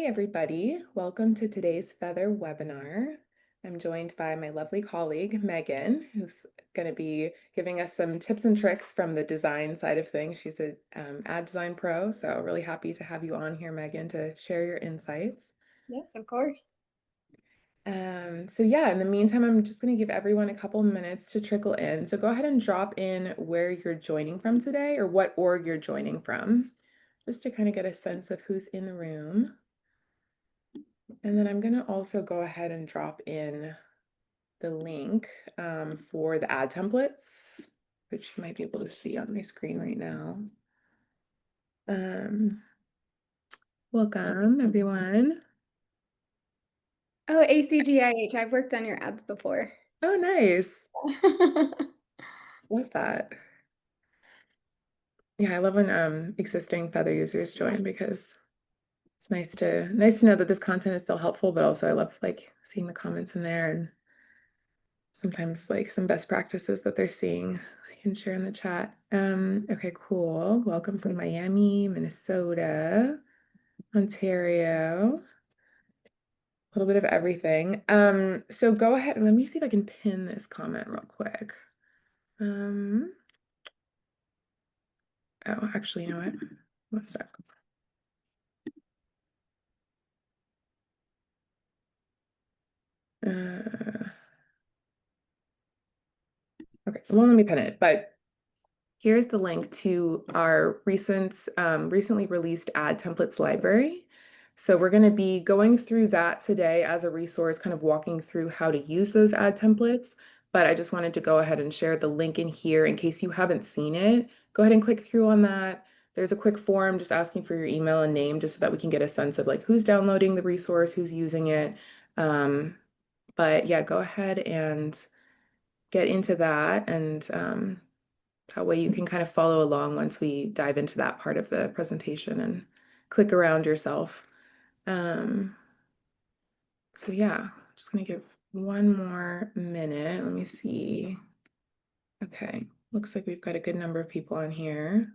Hey everybody, welcome to today's Feathr webinar. I'm joined by my lovely colleague, Megan, who's going to be giving us some tips and tricks from the design side of things. She's an ad design pro, so really happy to have you on here, Megan, to share your insights. Yes, of course. So yeah, in the meantime, I'm just going to give everyone a couple minutes to trickle in. So go ahead and drop in where you're joining from today or what org you're joining from, just to kind of get a sense of who's in the room. And then I'm going to also go ahead and drop in the link for the ad templates, which you might be able to see on my screen right now. Um, Welcome, everyone. Oh, ACGIH. I've worked on your ads before. Oh, nice. Love that. Yeah, I love when existing Feathr users join because it's nice to know that this content is still helpful, but also I love like seeing the comments in there and sometimes like some best practices that they're seeing I can share in the chat. Okay, cool. Welcome from Miami, Minnesota, Ontario, a little bit of everything. So go ahead and let me see if I can pin this comment real quick. Um, oh, actually, you know what? One sec. Uh, okay, well, let me pin it, but here's the link to our recently released ad templates library. So we're going to be going through that today as a resource, kind of walking through how to use those ad templates. But I just wanted to go ahead and share the link in here in case you haven't seen it. Go ahead and click through on that. There's a quick form just asking for your email and name just so that we can get a sense of like who's downloading the resource, who's using it. But yeah, go ahead and get into that and that way you can kind of follow along once we dive into that part of the presentation and click around yourself. Um, so yeah, just gonna give one more minute. Let me see. Okay, looks like we've got a good number of people on here.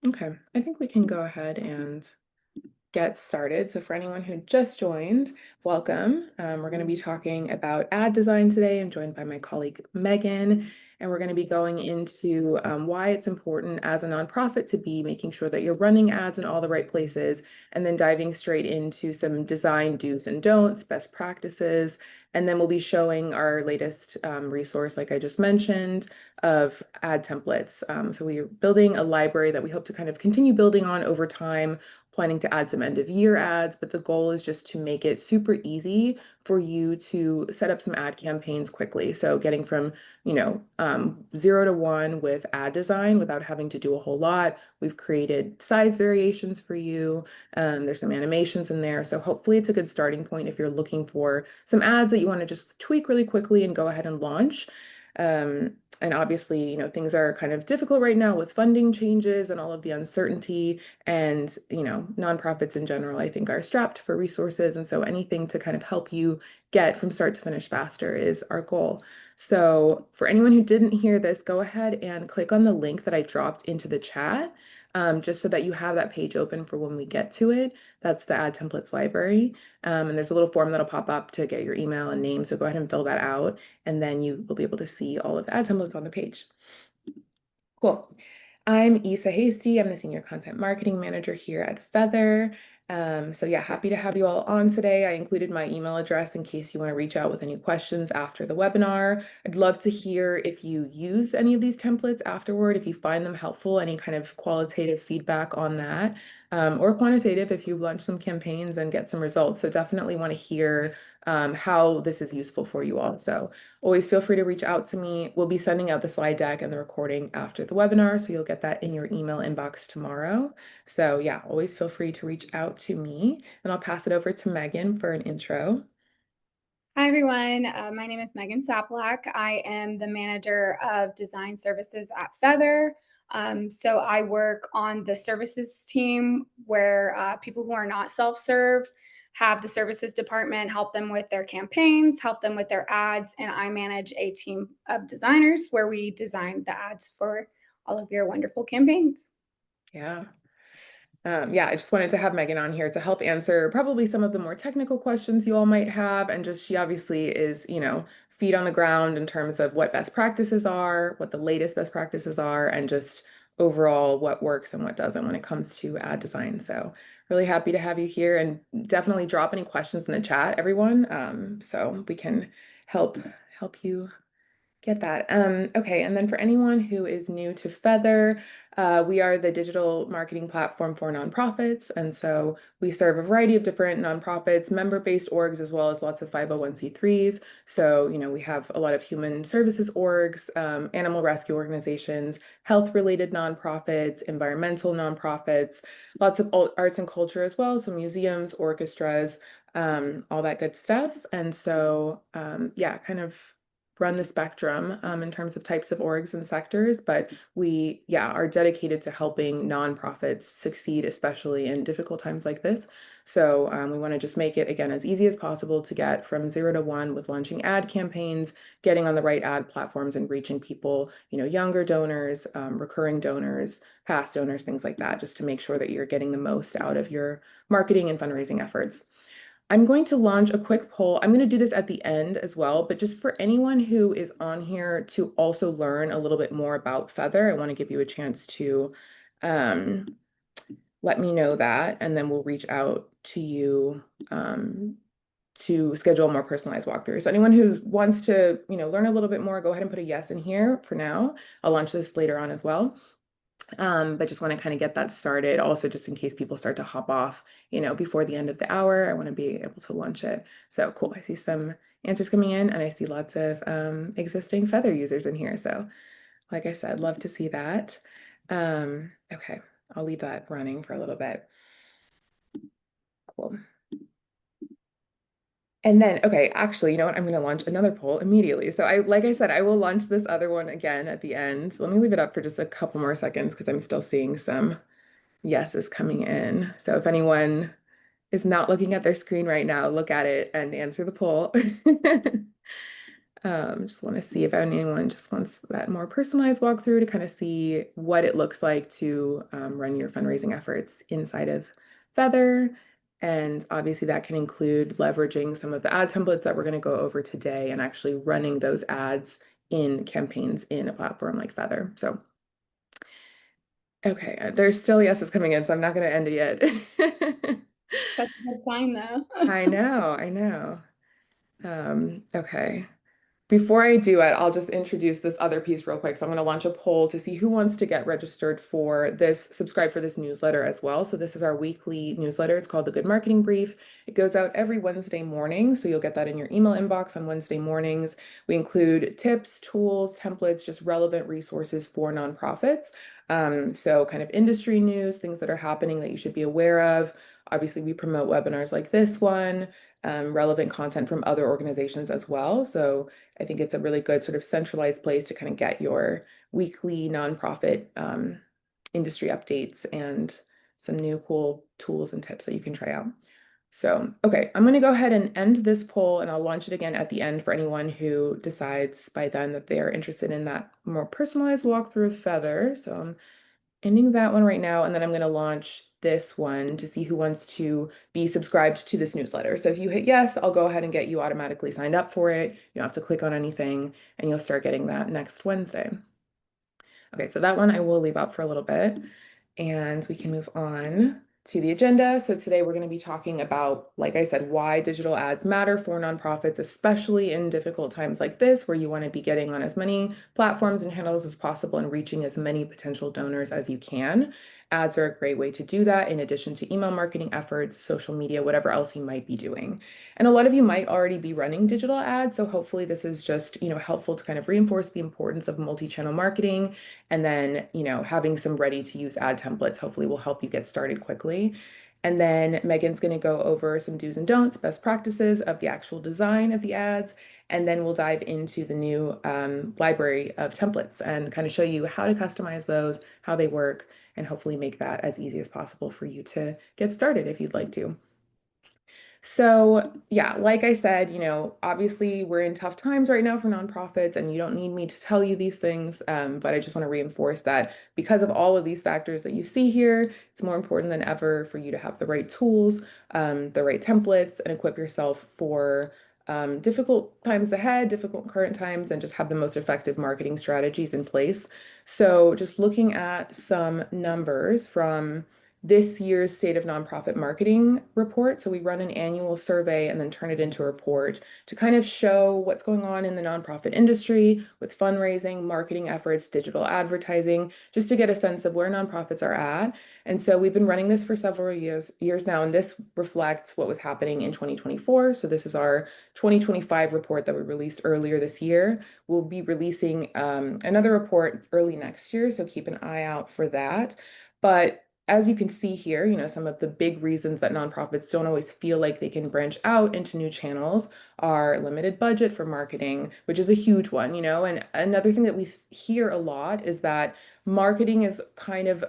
Okay, I think we can go ahead and get started. So for anyone who just joined, welcome. We're going to be talking about ad design today. I'm joined by my colleague Megan, and we're going to be going into why it's important as a nonprofit to be making sure that you're running ads in all the right places, and then diving straight into some design do's and don'ts, best practices, and then we'll be showing our latest resource, like I just mentioned, of ad templates. So we're building a library that we hope to kind of continue building on over time, planning to add some end of year ads, but the goal is just to make it super easy for you to set up some ad campaigns quickly. So getting from, 0 to 1 with ad design without having to do a whole lot. We've created size variations for you. There's some animations in there. So hopefully it's a good starting point if you're looking for some ads that you want to just tweak really quickly and go ahead and launch. And obviously, things are kind of difficult right now with funding changes and all of the uncertainty. And, nonprofits in general, I think, are strapped for resources. And so anything to kind of help you get from start to finish faster is our goal. So for anyone who didn't hear this, go ahead and click on the link that I dropped into the chat, just so that you have that page open for when we get to it. That's the ad templates library. And there's a little form that'll pop up to get your email and name. So go ahead and fill that out, and then you will be able to see all of the ad templates on the page. Cool. I'm Isa Hasty. I'm the Senior Content Marketing Manager here at Feathr. So yeah, happy to have you all on today. I included my email address in case you want to reach out with any questions after the webinar. I'd love to hear if you use any of these templates afterward, if you find them helpful, any kind of qualitative feedback on that, or quantitative if you've launched some campaigns and get some results. So definitely want to hear how this is useful for you all. So always feel free to reach out to me. We'll be sending out the slide deck and the recording after the webinar, so you'll get that in your email inbox tomorrow. So yeah, always feel free to reach out to me, and I'll pass it over to Megan for an intro. Hi, everyone. My name is Megan Saplak. I am the manager of design services at Feathr. So I work on the services team where people who are not self-serve have the services department help them with their campaigns, help them with their ads, and I manage a team of designers where we design the ads for all of your wonderful campaigns. Yeah. Yeah, I just wanted to have Megan on here to help answer probably some of the more technical questions you all might have. And just she obviously is, feet on the ground in terms of what best practices are, what the latest best practices are, and just overall what works and what doesn't when it comes to ad design. So really happy to have you here and definitely drop any questions in the chat, everyone. So we can help you get that. Okay, and then for anyone who is new to Feathr, we are the digital marketing platform for nonprofits. And so we serve a variety of different nonprofits, member-based orgs, as well as lots of 501(c)(3)s. So, we have a lot of human services orgs, animal rescue organizations, health-related nonprofits, environmental nonprofits, lots of arts and culture as well. So museums, orchestras, all that good stuff. And so, yeah, kind of run the spectrum in terms of types of orgs and sectors, but we, yeah, are dedicated to helping nonprofits succeed, especially in difficult times like this. So we want to just make it, again, as easy as possible to get from 0 to 1 with launching ad campaigns, getting on the right ad platforms and reaching people, younger donors, recurring donors, past donors, things like that, just to make sure that you're getting the most out of your marketing and fundraising efforts. I'm going to launch a quick poll. I'm going to do this at the end as well, but just for anyone who is on here to also learn a little bit more about Feathr, I want to give you a chance to um, let me know that, and then we'll reach out to you to schedule a more personalized walkthrough. So anyone who wants to, learn a little bit more, go ahead and put a yes in here for now. I'll launch this later on as well. But just want to kind of get that started. Also, just in case people start to hop off, before the end of the hour, I want to be able to launch it. So cool. I see some answers coming in, and I see lots of existing Feathr users in here. So, like I said, love to see that. Okay, I'll leave that running for a little bit. Cool. And then, okay, actually, you know what? I'm going to launch another poll immediately. So like I said, I will launch this other one again at the end. So let me leave it up for just a couple more seconds because I'm still seeing some yeses coming in. So if anyone is not looking at their screen right now, look at it and answer the poll. Just want to see if anyone just wants that more personalized walkthrough to kind of see what it looks like to run your fundraising efforts inside of Feathr. And obviously that can include leveraging some of the ad templates that we're going to go over today and actually running those ads in campaigns in a platform like Feathr. So, okay, there's still yeses coming in, so I'm not going to end it yet. That's a good sign, though. I know, I know. Okay. Before I do it, I'll just introduce this other piece real quick. So I'm going to launch a poll to see who wants to get registered for this, subscribe for this newsletter as well. So this is our weekly newsletter. It's called the Good Marketing Brief. It goes out every Wednesday morning. So you'll get that in your email inbox on Wednesday mornings. We include tips, tools, templates, just relevant resources for nonprofits. So kind of industry news, things that are happening that you should be aware of. Obviously, we promote webinars like this one, relevant content from other organizations as well. So I think it's a really good sort of centralized place to kind of get your weekly nonprofit industry updates and some new cool tools and tips that you can try out. So, okay, I'm going to go ahead and end this poll and I'll launch it again at the end for anyone who decides by then that they are interested in that more personalized walkthrough of Feathr. So I'm ending that one right now, and then I'm going to launch this one to see who wants to be subscribed to this newsletter. So if you hit yes, I'll go ahead and get you automatically signed up for it. You don't have to click on anything, and you'll start getting that next Wednesday. Okay, so that one I will leave out for a little bit, and we can move on to the agenda. So today we're going to be talking about, like I said, why digital ads matter for nonprofits, especially in difficult times like this, where you want to be getting on as many platforms and handles as possible and reaching as many potential donors as you can. Ads are a great way to do that, in addition to email marketing efforts, social media, whatever else you might be doing. And a lot of you might already be running digital ads, so hopefully this is just, helpful to kind of reinforce the importance of multi-channel marketing, and then, having some ready to use ad templates hopefully will help you get started quickly. And then Megan's going to go over some do's and don'ts, best practices of the actual design of the ads. And then we'll dive into the new library of templates and kind of show you how to customize those, how they work, and hopefully make that as easy as possible for you to get started if you'd like to. So, yeah, like I said, obviously we're in tough times right now for nonprofits, and you don't need me to tell you these things. But I just want to reinforce that because of all of these factors that you see here, it's more important than ever for you to have the right tools, the right templates, and equip yourself for difficult times ahead, difficult current times, and just have the most effective marketing strategies in place. So, just looking at some numbers from this year's State of Nonprofit Marketing report. So we run an annual survey and then turn it into a report to kind of show what's going on in the nonprofit industry with fundraising, marketing efforts, digital advertising, just to get a sense of where nonprofits are at. And so we've been running this for several years now, and this reflects what was happening in 2024. So this is our 2025 report that we released earlier this year. We'll be releasing another report early next year, so keep an eye out for that. But as you can see here, some of the big reasons that nonprofits don't always feel like they can branch out into new channels are limited budget for marketing, which is a huge one, And another thing that we hear a lot is that marketing is kind of,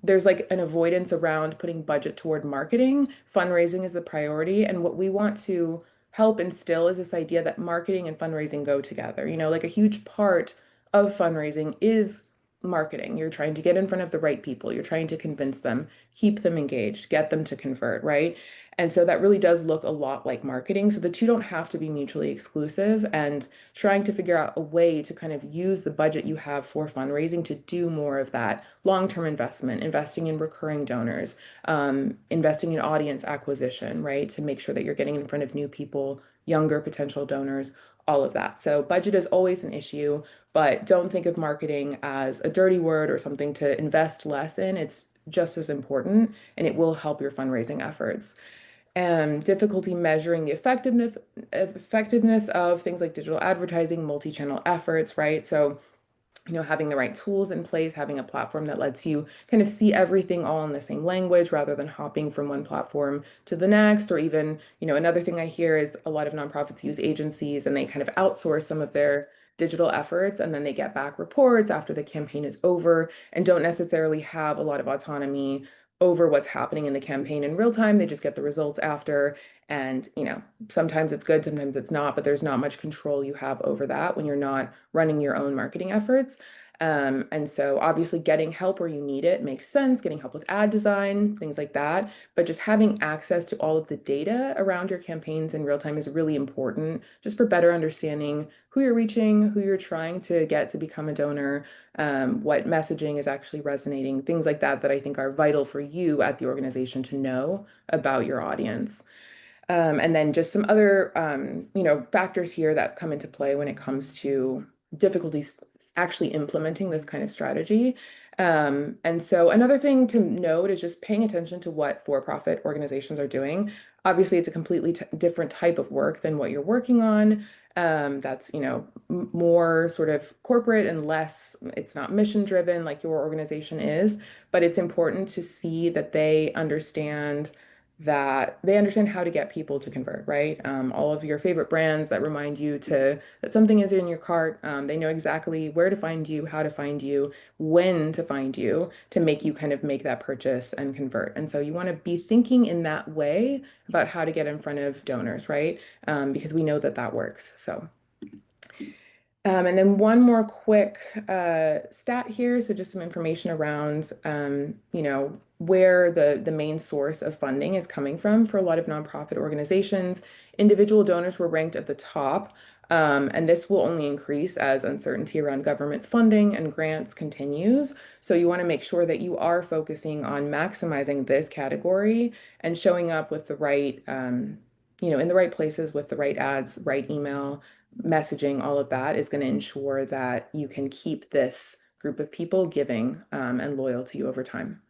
there's like an avoidance around putting budget toward marketing. Fundraising is the priority. And what we want to help instill is this idea that marketing and fundraising go together. Like a huge part of fundraising is marketing. You're trying to get in front of the right people. You're trying to convince them, keep them engaged, get them to convert, right? And so that really does look a lot like marketing. So the two don't have to be mutually exclusive, and trying to figure out a way to kind of use the budget you have for fundraising to do more of that long-term investment, investing in recurring donors, investing in audience acquisition, right? To make sure that you're getting in front of new people, younger potential donors, all of that. So budget is always an issue, but don't think of marketing as a dirty word or something to invest less in. It's just as important, and it will help your fundraising efforts. And difficulty measuring the effectiveness of things like digital advertising, multi-channel efforts, right? So having the right tools in place, having a platform that lets you kind of see everything all in the same language rather than hopping from one platform to the next. Or even, another thing I hear is a lot of nonprofits use agencies and they kind of outsource some of their digital efforts, and then they get back reports after the campaign is over and don't necessarily have a lot of autonomy over what's happening in the campaign in real time. They just get the results after. And, sometimes it's good, sometimes it's not, but there's not much control you have over that when you're not running your own marketing efforts. And so obviously getting help where you need it makes sense, getting help with ad design, things like that. But just having access to all of the data around your campaigns in real time is really important, just for better understanding who you're reaching, who you're trying to get to become a donor, what messaging is actually resonating, things like that, that I think are vital for you at the organization to know about your audience. And then just some other, factors here that come into play when it comes to difficulties actually implementing this kind of strategy. And so another thing to note is just paying attention to what for-profit organizations are doing. Obviously, it's a completely different type of work than what you're working on. That's, more sort of corporate and less, it's not mission driven like your organization is, but it's important to see that they understand how to get people to convert, right? All of your favorite brands that remind you that something is in your cart, they know exactly where to find you, how to find you, when to find you to make you kind of make that purchase and convert. And so you want to be thinking in that way about how to get in front of donors, right? Because we know that that works. So. And then one more quick stat here. So just some information around, where the main source of funding is coming from for a lot of nonprofit organizations. Individual donors were ranked at the top, and this will only increase as uncertainty around government funding and grants continues. So you want to make sure that you are focusing on maximizing this category and showing up with the right, in the right places with the right ads, right email messaging, all of that is going to ensure that you can keep this group of people giving and loyal to you over time.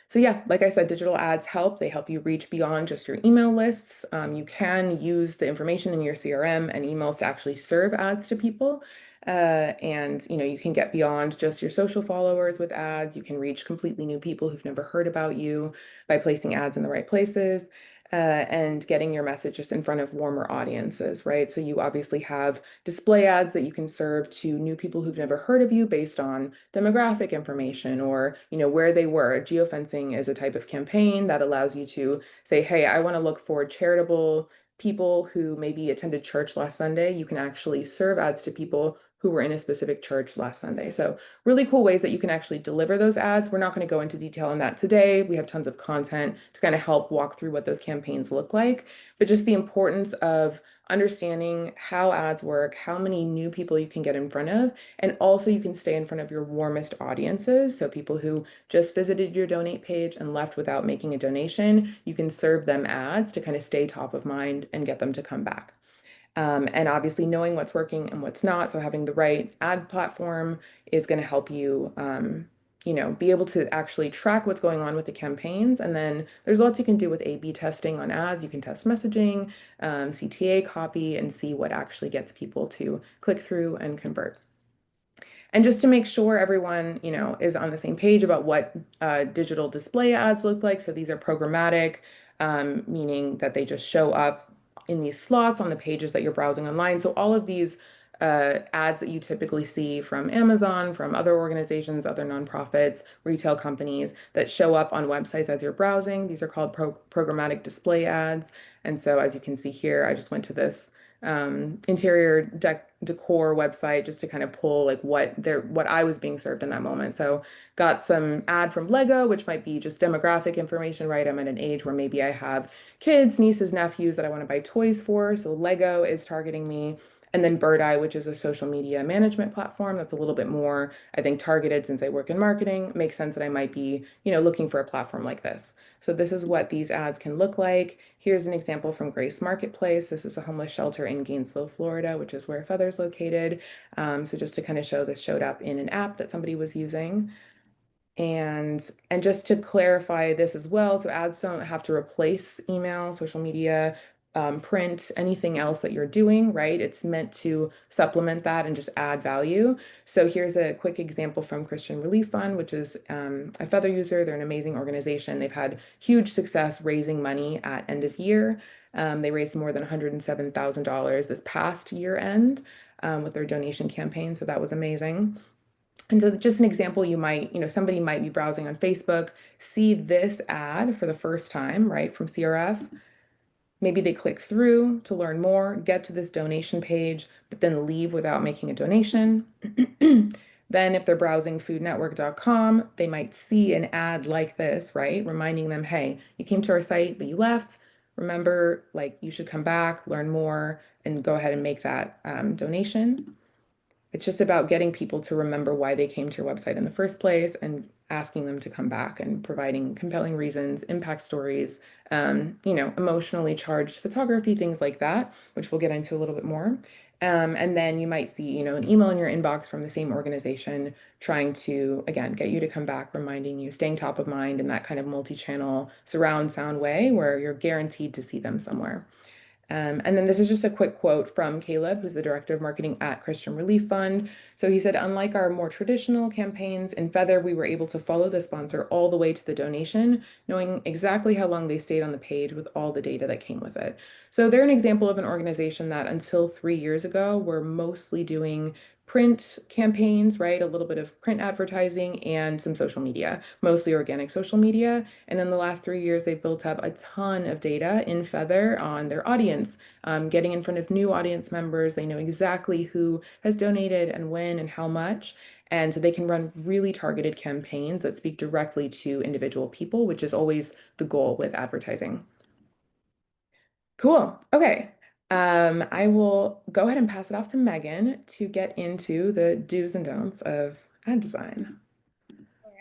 So yeah, like I said, digital ads help. They help you reach beyond just your email lists. You can use the information in your CRM and emails to actually serve ads to people. And you can get beyond just your social followers with ads. You can reach completely new people who've never heard about you by placing ads in the right places. and getting your message just in front of warmer audiences, right? So you obviously have display ads that you can serve to new people who've never heard of you based on demographic information or, where they were. Geofencing is a type of campaign that allows you to say, hey, I want to look for charitable people who maybe attended church last Sunday. You can actually serve ads to people who were in a specific church last Sunday. So really cool ways that you can actually deliver those ads. We're not going to go into detail on that today. We have tons of content to kind of help walk through what those campaigns look like, but just the importance of understanding how ads work, how many new people you can get in front of, and also you can stay in front of your warmest audiences. So people who just visited your donate page and left without making a donation, you can serve them ads to kind of stay top of mind and get them to come back. And obviously knowing what's working and what's not. So having the right ad platform is going to help you, be able to actually track what's going on with the campaigns. And then there's lots you can do with A/B testing on ads. You can test messaging, CTA copy, and see what actually gets people to click through and convert. And just to make sure everyone, is on the same page about what digital display ads look like. So these are programmatic, meaning that they just show up in these slots on the pages that you're browsing online. So all of these ads that you typically see from Amazon, from other organizations, other nonprofits, retail companies that show up on websites as you're browsing, these are called programmatic display ads. And so as you can see here, I just went to this interior decor website just to kind of pull like what I was being served in that moment. So got some ad from Lego, which might be just demographic information, right? I'm at an age where maybe I have kids, nieces, nephews that I want to buy toys for. So Lego is targeting me. And then Bird Eye, which is a social media management platform that's a little bit more, I think, targeted since I work in marketing. Makes sense that I might be, looking for a platform like this. So this is what these ads can look like. Here's an example from Grace Marketplace. This is a homeless shelter in Gainesville, Florida, which is where Feathr's located. So just to kind of show this showed up in an app that somebody was using. And just to clarify this as well, so ads don't have to replace email, social media, print, anything else that you're doing, right? It's meant to supplement that and just add value. So here's a quick example from Christian Relief Fund, which is a Feathr user. They're an amazing organization. They've had huge success raising money at end of year. They raised more than $107,000 this past year end with their donation campaign. So that was amazing. And so just an example, somebody might be browsing on Facebook, see this ad for the first time, right, from CRF. Maybe they click through to learn more, get to this donation page, but then leave without making a donation. Then if they're browsing foodnetwork.com, they might see an ad like this, right? Reminding them, hey, you came to our site, but you left. Remember, like you should come back, learn more, and go ahead and make that donation. It's just about getting people to remember why they came to your website in the first place and asking them to come back and providing compelling reasons, impact stories, emotionally charged photography, things like that, which we'll get into a little bit more. And then you might see, an email in your inbox from the same organization trying to, again, get you to come back, reminding you, staying top of mind in that kind of multi-channel surround sound way where you're guaranteed to see them somewhere. And then this is just a quick quote from Caleb, who's the director of marketing at Christian Relief Fund. So he said, unlike our more traditional campaigns in Feathr, we were able to follow the sponsor all the way to the donation, knowing exactly how long they stayed on the page with all the data that came with it. So they're an example of an organization that until 3 years ago were mostly doing print campaigns, right? A little bit of print advertising and some social media, mostly organic social media. And in the last 3 years, they've built up a ton of data in Feathr on their audience, getting in front of new audience members. They know exactly who has donated and when and how much. And so they can run really targeted campaigns that speak directly to individual people, which is always the goal with advertising. Cool. Okay. I will go ahead and pass it off to Megan to get into the do's and don'ts of ad design. All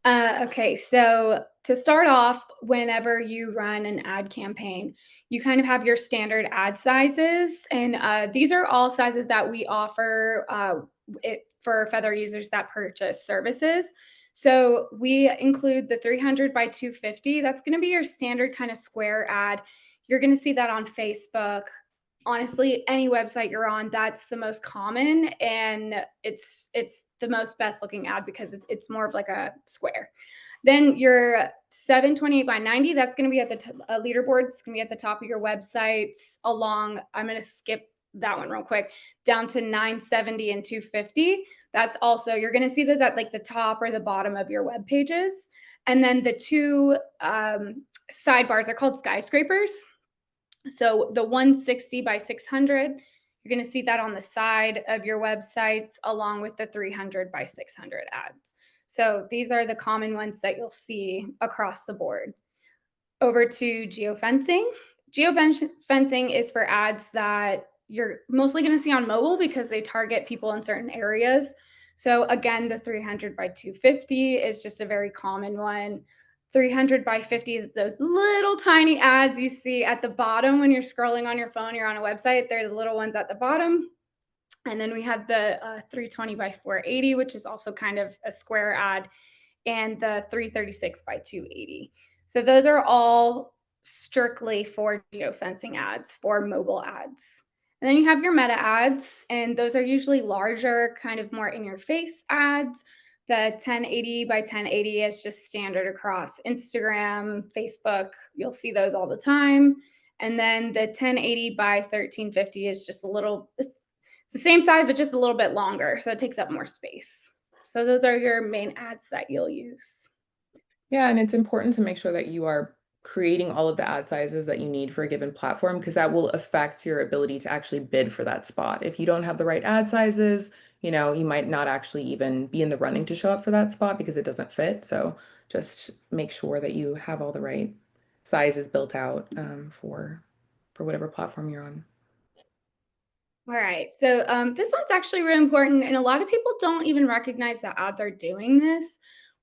right. Okay, so to start off, whenever you run an ad campaign, you kind of have your standard ad sizes, and these are all sizes that we offer for Feathr users that purchase services. So we include the 300 by 250. That's going to be your standard kind of square ad. You're going to see that on Facebook, honestly, any website you're on, that's the most common, and it's the most best looking ad because it's more of like a square. Then your 728 by 90, that's going to be at the leaderboard. It's going to be at the top of your websites along. I'm going to skip that one real quick down to 970 and 250. That's also, you're going to see those at like the top or the bottom of your web pages. And then the two sidebars are called skyscrapers. So the 160 by 600, you're going to see that on the side of your websites along with the 300 by 600 ads. So these are the common ones that you'll see across the board. Over to geofencing. Geofencing is for ads that you're mostly going to see on mobile because they target people in certain areas. So again, the 300 by 250 is just a very common one. 300 by 50 is those little tiny ads you see at the bottom when you're scrolling on your phone, you're on a website. They're the little ones at the bottom. And then we have the 320 by 480, which is also kind of a square ad, and the 336 by 280. So those are all strictly for geofencing ads, for mobile ads. And then you have your meta ads, and those are usually larger, kind of more in your face ads. The 1080 by 1080 is just standard across Instagram, Facebook. You'll see those all the time. And then the 1080 by 1350 is just a little, it's the same size, but just a little bit longer. So it takes up more space. So those are your main ads that you'll use. Yeah, and it's important to make sure that you are creating all of the ad sizes that you need for a given platform because that will affect your ability to actually bid for that spot. If you don't have the right ad sizes, you might not actually even be in the running to show up for that spot because it doesn't fit. So just make sure that you have all the right sizes built out for whatever platform you're on. All right. So this one's actually really important, and a lot of people don't even recognize that ads are doing this.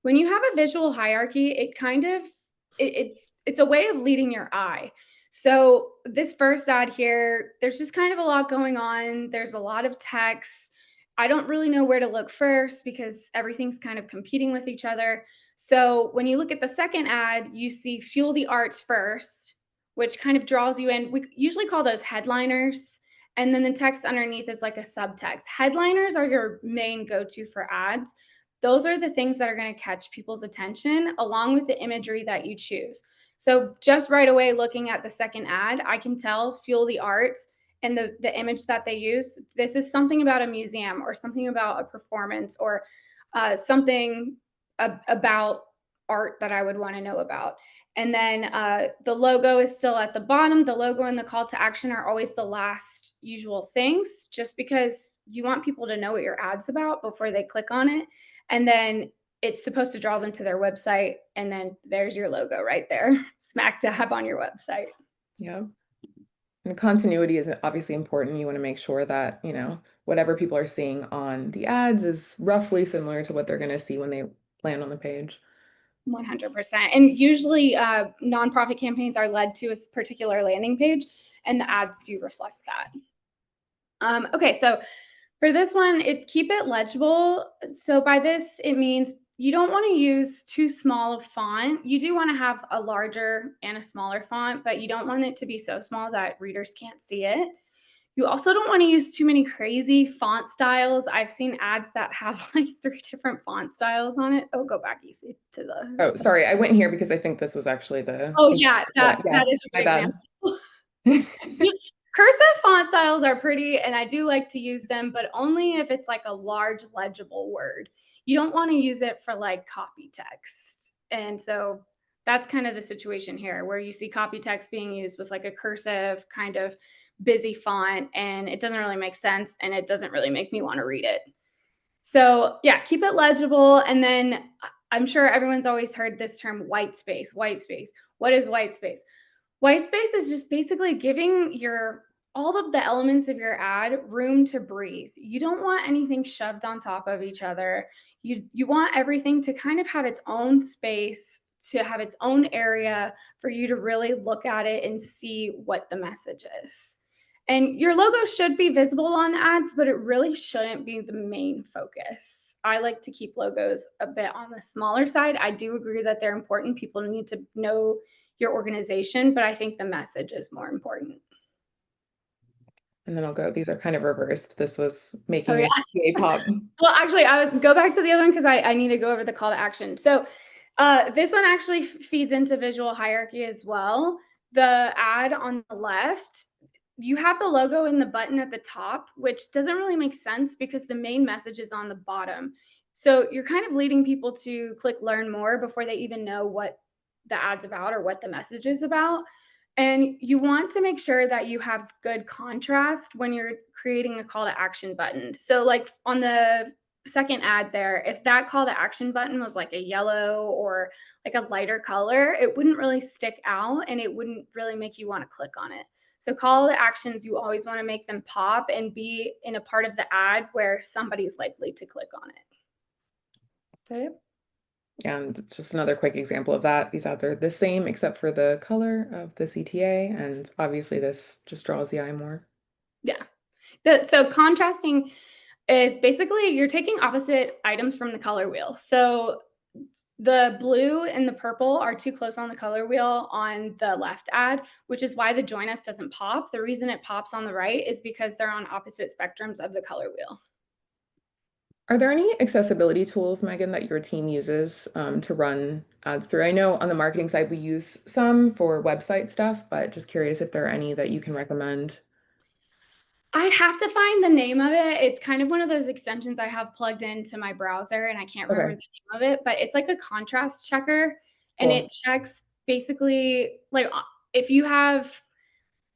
When you have a visual hierarchy, it kind of it's a way of leading your eye. So this first ad here, there's just kind of a lot going on. There's a lot of text. I don't really know where to look first because everything's kind of competing with each other. So when you look at the second ad, you see fuel the arts first, which kind of draws you in. We usually call those headliners, and then the text underneath is like a subtext. Headliners are your main go to for ads. Those are the things that are going to catch people's attention along with the imagery that you choose. So, just right away, looking at the second ad, I can tell Fuel the Arts and the image that they use. This is something about a museum or something about a performance or something about art that I would want to know about. And then the logo is still at the bottom. The logo and the call to action are always the last usual things, just because you want people to know what your ad's about before they click on it. And then it's supposed to draw them to their website. And then there's your logo right there, smack dab on your website. Yeah. And continuity is obviously important. You want to make sure that, whatever people are seeing on the ads is roughly similar to what they're going to see when they land on the page. 100%. And usually, nonprofit campaigns are led to a particular landing page, and the ads do reflect that. Okay, so for this one, it's keep it legible. So by this, it means you don't want to use too small of font. You do want to have a larger and a smaller font, but you don't want it to be so small that readers can't see it. You also don't want to use too many crazy font styles. I've seen ads that have like three different font styles on it. Oh, go back easy to Oh, the. sorry, I went here because I think this was actually the Oh yeah, example for that that. Yeah, that is a my good bad. example. Cursive font styles are pretty, and I do like to use them, but only if it's like a large legible word. You don't want to use it for like copy text. And so that's kind of the situation here where you see copy text being used with like a cursive kind of busy font, and it doesn't really make sense and it doesn't really make me want to read it. So, yeah, keep it legible. And then I'm sure everyone's always heard this term white space, white space. What is white space? White space is just basically giving your all of the elements of your ad room to breathe. You don't want anything shoved on top of each other. You want everything to kind of have its own space, to have its own area for you to really look at it and see what the message is. And your logo should be visible on ads, but it really shouldn't be the main focus. I like to keep logos a bit on the smaller side. I do agree that they're important. People need to know your organization, but I think the message is more important. And then I'll go, these are kind of reversed. This was Oh making yeah. your CTA pop. Well, actually, I was go back to the other one because I need to go over the call to action. So, this one actually feeds into visual hierarchy as well. The ad on the left, you have the logo and the button at the top, which doesn't really make sense because the main message is on the bottom. So you're kind of leading people to click learn more before they even know what the ad's about or what the message is about. And you want to make sure that you have good contrast when you're creating a call to action button. So, like on the second ad there, if that call to action button was like a yellow or like a lighter color, it wouldn't really stick out and it wouldn't really make you want to click on it. So, call to actions, you always want to make them pop and be in a part of the ad where somebody's likely to click on it. Is that it? And just another quick example of that. These ads are the same except for the color of the CTA, and obviously this just draws the eye more. Yeah. So contrasting is basically you're taking opposite items from the color wheel. So the blue and the purple are too close on the color wheel on the left ad, which is why the join us doesn't pop. The reason it pops on the right is because they're on opposite spectrums of the color wheel. Are there any accessibility tools, Megan, that your team uses to run ads through? I know on the marketing side we use some for website stuff, but just curious if there are any that you can recommend. I have to find the name of it. It's kind of one of those extensions I have plugged into my browser and I can't remember Okay, the name of it, but it's like a contrast checker and cool. it checks basically like if you have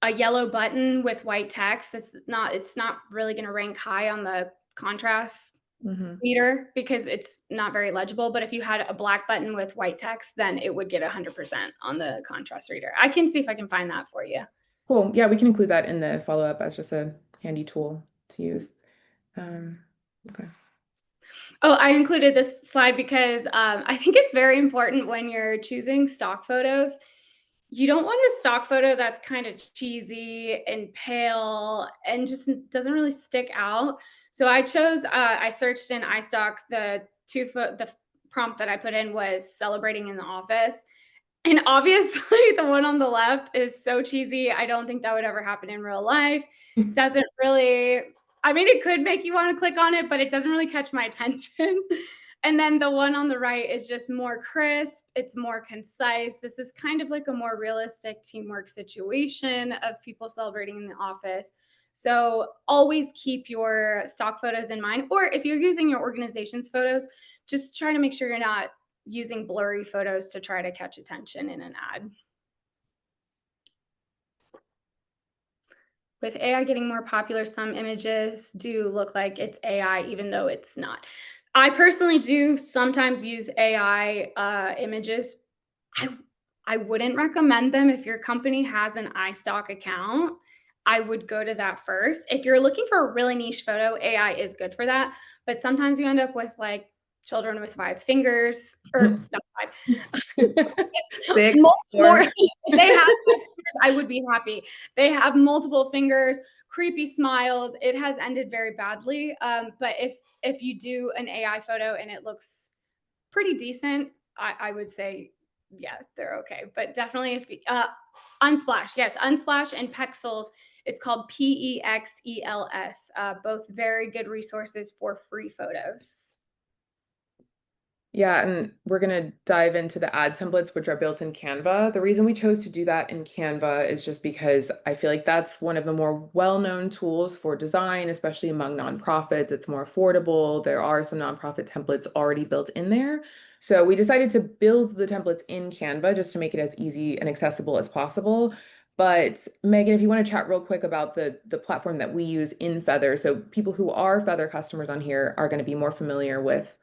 a yellow button with white text, it's not really going to rank high on the contrast Hmm. meter because it's not very legible. But if you had a black button with white text, then it would get 100% on the contrast reader. I can see if I can find that for you. Cool. Yeah, we can include that in the follow-up as just a handy tool to use. Um, okay. Oh, I included this slide because I think it's very important when you're choosing stock photos. You don't want a stock photo that's kind of cheesy and pale and just doesn't really stick out. So I searched in iStock, the prompt that I put in was celebrating in the office. And obviously, the one on the left is so cheesy. I don't think that would ever happen in real life. Doesn't really, I mean, it could make you want to click on it, but it doesn't really catch my attention. And then the one on the right is just more crisp, it's more concise. This is kind of like a more realistic teamwork situation of people celebrating in the office. So always keep your stock photos in mind. Or if you're using your organization's photos, just try to make sure you're not using blurry photos to try to catch attention in an ad. With AI getting more popular, some images do look like it's AI, even though it's not. I personally do sometimes use AI images. I I wouldn't recommend them if your company has an iStock account. I would go to that first. If you're looking for a really niche photo, AI is good for that. But sometimes you end up with like children with 5 fingers, or not five, Six, more. four. If they had 5 fingers, I would be happy. They have multiple fingers, creepy smiles. It has ended very badly. But if you do an AI photo and it looks pretty decent, I would say, yeah, they're okay. But definitely, if Unsplash, yes, Unsplash and Pexels. It's called Pexels. Both very good resources for free photos. Yeah, and we're going to dive into the ad templates, which are built in Canva. The reason we chose to do that in Canva is just because I feel like that's one of the more well-known tools for design, especially among nonprofits. It's more affordable. There are some nonprofit templates already built in there. So we decided to build the templates in Canva just to make it as easy and accessible as possible. But Megan, if you want to chat real quick about the platform that we use in Feathr, so people who are Feathr customers on here are going to be more familiar with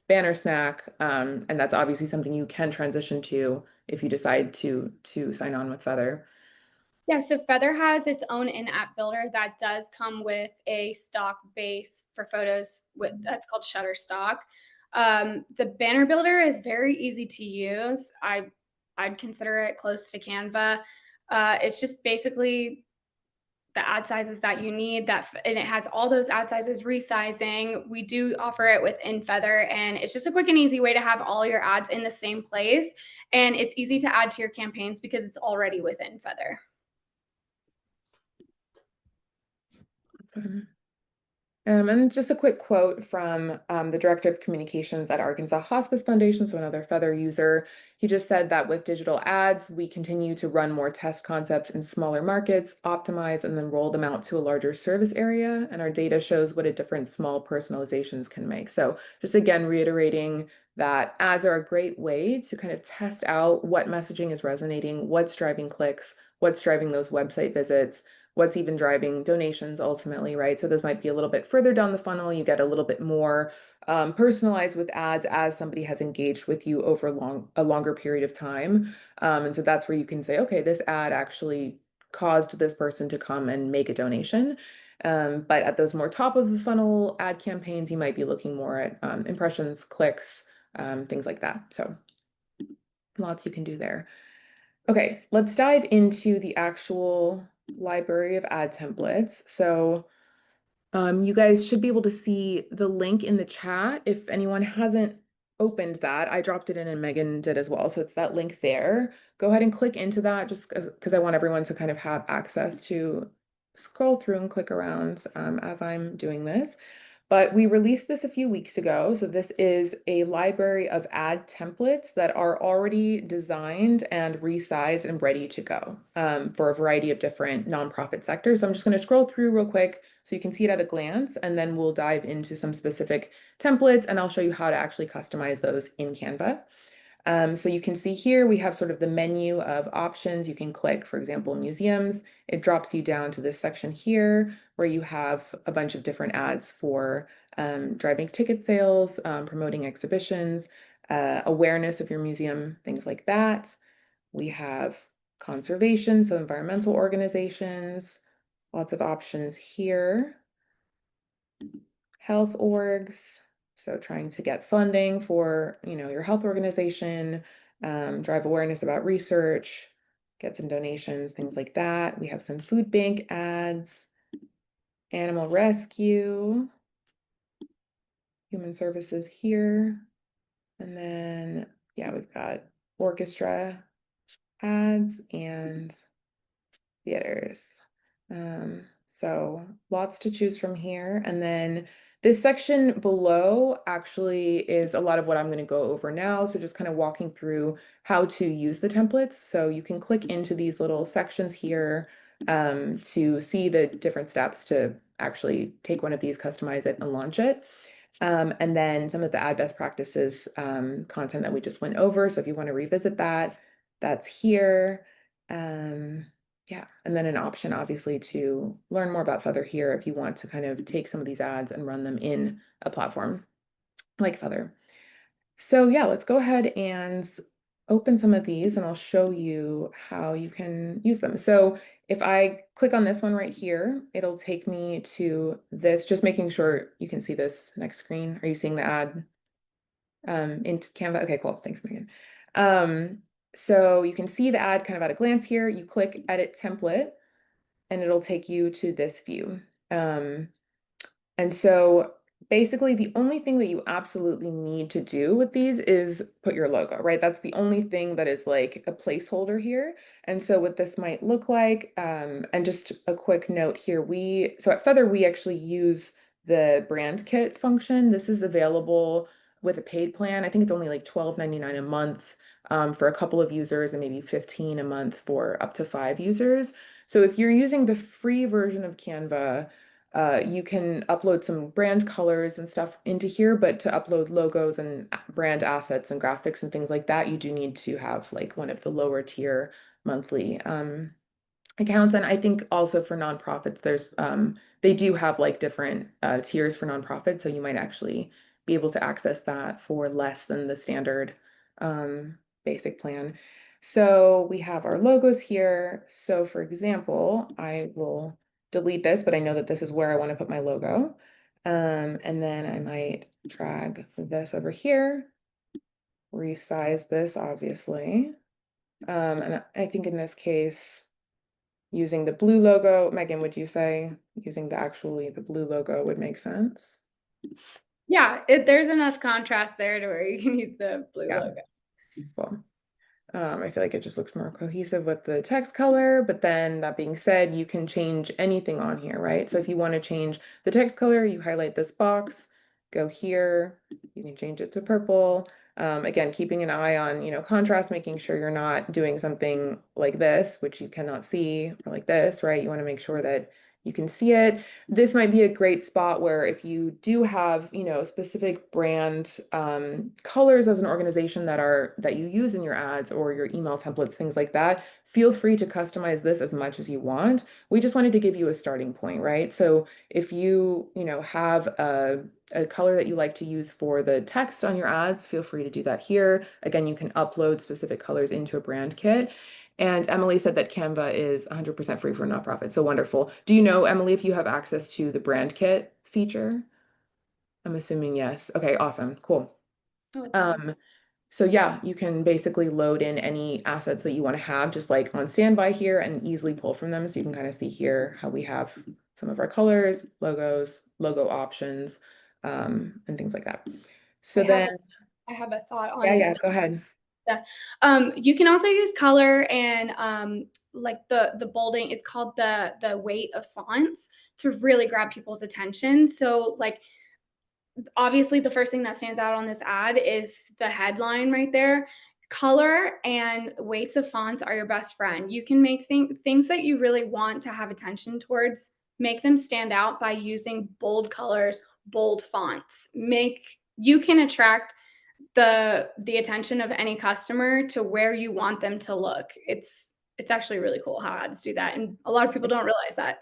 Banner Snack, and that's obviously something you can transition to if you decide to sign on with Feathr. Yeah, so Feather has its own in-app builder that does come with a stock base for photos with that's called Shutterstock. The banner builder is very easy to use. I'd consider it close to Canva. It's just basically the ad sizes that you need and it has all those ad sizes resizing. We do offer it within Feathr, and it's just a quick and easy way to have all your ads in the same place, and it's easy to add to your campaigns because it's already within Feathr. Awesome. And just a quick quote from the Director of Communications at Arkansas Hospice Foundation, so another Feathr user. He just said that with digital ads, we continue to run more test concepts in smaller markets, optimize, and then roll them out to a larger service area. And our data shows what a difference small personalizations can make. So just again, reiterating that ads are a great way to kind of test out what messaging is resonating, what's driving clicks, what's driving those website visits, what's even driving donations ultimately, right? So those might be a little bit further down the funnel. You get a little bit more personalized with ads as somebody has engaged with you over a longer period of time. And so that's where you can say, okay, this ad actually caused this person to come and make a donation. But at those more top of the funnel ad campaigns, you might be looking more at impressions, clicks, things like that. So lots you can do there. Okay, let's dive into the actual library of ad templates. So you guys should be able to see the link in the chat. If anyone hasn't opened that, I dropped it in and Megan did as well. So it's that link there. Go ahead and click into that just because I want everyone to kind of have access to scroll through and click around as I'm doing this. But we released this a few weeks ago. So this is a library of ad templates that are already designed and resized and ready to go for a variety of different nonprofit sectors. So I'm just going to scroll through real quick so you can see it at a glance, and then we'll dive into some specific templates and I'll show you how to actually customize those in Canva. So you can see here we have sort of the menu of options. You can click, for example, museums. It drops you down to this section here where you have a bunch of different ads for driving ticket sales, promoting exhibitions, awareness of your museum, things like that. We have conservation, so environmental organizations, lots of options here. Health orgs, so trying to get funding for, your health organization, drive awareness about research, get some donations, things like that. We have some food bank ads, animal rescue, human services here. And then, yeah, we've got orchestra ads and theaters. So lots to choose from here. And then this section below actually is a lot of what I'm going to go over now. So just kind of walking through how to use the templates. So you can click into these little sections here to see the different steps to actually take one of these, customize it, and launch it. And then some of the ad best practices content that we just went over. So if you want to revisit that, that's here. Yeah, and then an option obviously to learn more about Feathr here if you want to kind of take some of these ads and run them in a platform like Feathr. So yeah, let's go ahead and open some of these and I'll show you how you can use them. So if I click on this one right here, it'll take me to this, just making sure you can see this next screen. Are you seeing the ad into Canva? Okay, cool. Thanks, Megan. So you can see the ad kind of at a glance here. You click edit template and it'll take you to this view. And so basically the only thing that you absolutely need to do with these is put your logo, right? That's the only thing that is like a placeholder here. And so what this might look like, and just a quick note here, so at Feathr, we actually use the brand kit function. This is available with a paid plan. I think it's only like $12.99 a month for a couple of users and maybe 15 a month for up to 5 users. So if you're using the free version of Canva, you can upload some brand colors and stuff into here, but to upload logos and brand assets and graphics and things like that, you do need to have like one of the lower tier monthly accounts. And I think also for nonprofits, they do have like different tiers for nonprofits, so you might actually be able to access that for less than the standard basic plan. So we have our logos here. So for example, I will delete this, but I know that this is where I want to put my logo. And then I might drag this over here, resize this, obviously. And I think in this case, using the blue logo, Megan, would you say using the blue logo would make sense? Yeah, there's enough contrast there to where you can use the blue Yeah, logo. cool. I feel like it just looks more cohesive with the text color, but then that being said, you can change anything on here, right? So if you want to change the text color, you highlight this box, go here, you can change it to purple. Again, keeping an eye on, contrast, making sure you're not doing something like this, which you cannot see, or like this, right? You want to make sure that you can see it. This might be a great spot where if you do have, specific brand colors as an organization that you use in your ads or your email templates, things like that, feel free to customize this as much as you want. We just wanted to give you a starting point, right? So if you, have a color that you like to use for the text on your ads, feel free to do that here. Again, you can upload specific colors into a brand kit. And Emily said that Canva is 100% free for nonprofits. So wonderful. Do you know, Emily, if you have access to the brand kit feature? I'm assuming yes. Okay, awesome. Cool. Oh, that's nice. Um, so yeah, you can basically load in any assets that you want to have just like on standby here and easily pull from them. So you can kind of see here how we have some of our colors, logos, logo options, and things like that. I So have then, a I have a thought yeah, on yeah, go ahead. that. You can also use color and like the bolding. It's called the weight of fonts to really grab people's attention. So like obviously the first thing that stands out on this ad is the headline right there. Color and weights of fonts are your best friend. You can make things that you really want to have attention towards, make them stand out by using bold colors, bold fonts. Make you can attract the attention of any customer to where you want them to look. It's actually really cool how ads do that, and a lot of people don't realize that.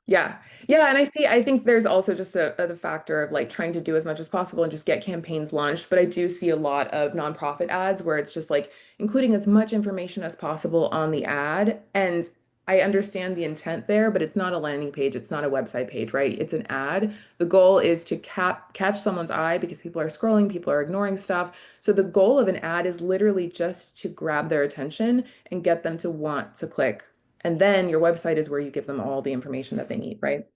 Yeah. Yeah. And I think there's also just the factor of like trying to do as much as possible and just get campaigns launched. But I do see a lot of nonprofit ads where it's just like including as much information as possible on the ad. And I understand the intent there, but it's not a landing page. It's not a website page, right? It's an ad. The goal is to catch someone's eye because people are scrolling, people are ignoring stuff. So the goal of an ad is literally just to grab their attention and get them to want to click, and then your website is where you give them all the information that they need, right?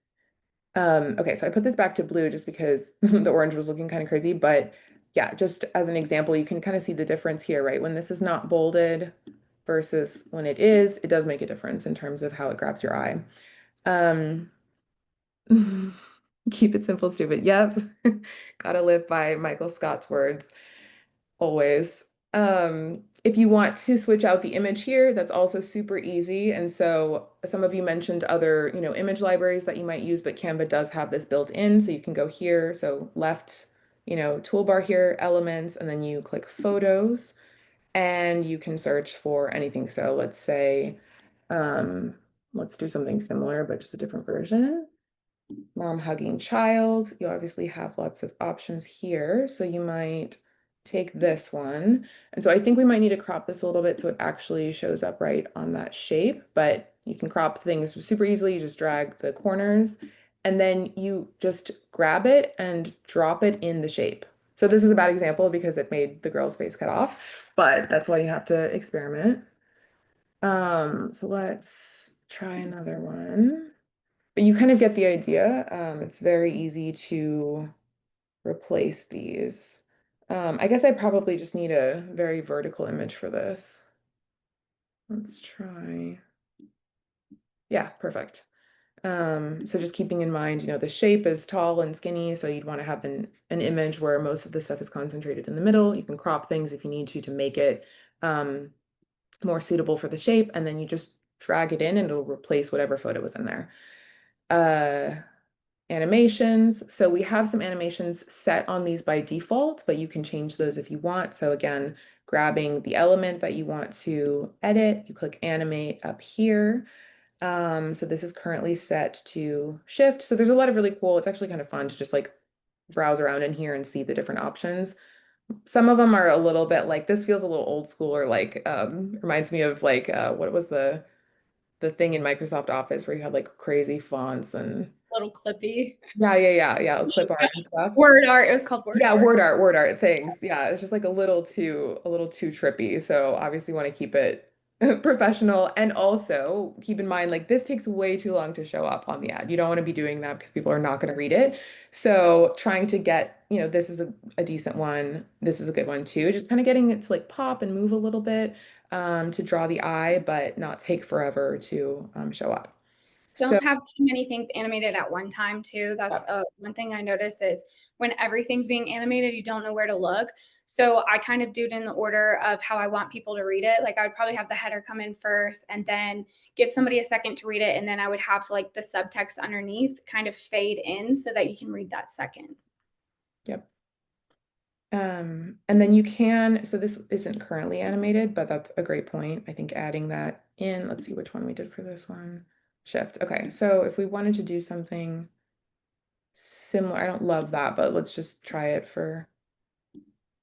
Okay, so I put this back to blue just because the orange was looking kind of crazy, but yeah, just as an example, you can kind of see the difference here, right? When this is not bolded versus when it is, it does make a difference in terms of how it grabs your eye. Um, keep it simple, stupid. Yep. Gotta live by Michael Scott's words. Always. If you want to switch out the image here, that's also super easy. And so some of you mentioned other, image libraries that you might use, but Canva does have this built in. So you can go here. So left, toolbar here, elements, and then you click photos and you can search for anything. So let's say, um, let's do something similar, but just a different version. Mom hugging child. You obviously have lots of options here. So you might take this one. And so I think we might need to crop this a little bit so it actually shows up right on that shape, but you can crop things super easily. You just drag the corners and then you just grab it and drop it in the shape. So this is a bad example because it made the girl's face cut off, but that's why you have to experiment. So let's try another one. But you kind of get the idea. It's very easy to replace these. I guess I probably just need a very vertical image for this. Let's try. Yeah, perfect. So just keeping in mind, the shape is tall and skinny, so you'd want to have an image where most of the stuff is concentrated in the middle. You can crop things if you need to make it um, more suitable for the shape, and then you just drag it in and it'll replace whatever photo was in there. Uh, Animations. So we have some animations set on these by default, but you can change those if you want. So again, grabbing the element that you want to edit, you click animate up here. So this is currently set to shift. So there's a lot of really cool, it's actually kind of fun to just like browse around in here and see the different options. Some of them are a little bit like this feels a little old school or like reminds me of like what was the thing in Microsoft Office where you had like crazy fonts and Little clippy. yeah, clip art and stuff. Word art. It was called word Yeah, art. word art things. Yeah, it's just like a little too trippy. So obviously want to keep it professional and also keep in mind like this takes way too long to show up on the ad. You don't want to be doing that because people are not going to read it. So trying to get, this is a decent one. This is a good one too. Just kind of getting it to like pop and move a little bit. to draw the eye, but not take forever to show up. So, Don't have too many things animated at one time too. That's yep, one thing I notice is when everything's being animated, you don't know where to look. So I kind of do it in the order of how I want people to read it. Like I would probably have the header come in first and then give somebody a second to read it. And then I would have like the subtext underneath kind of fade in so that you can read that second. yep. And then you can, so this isn't currently animated, but that's a great point. I think adding that in, let's see which one we did for this one. Shift. Okay, so if we wanted to do something similar, I don't love that, but let's just try it for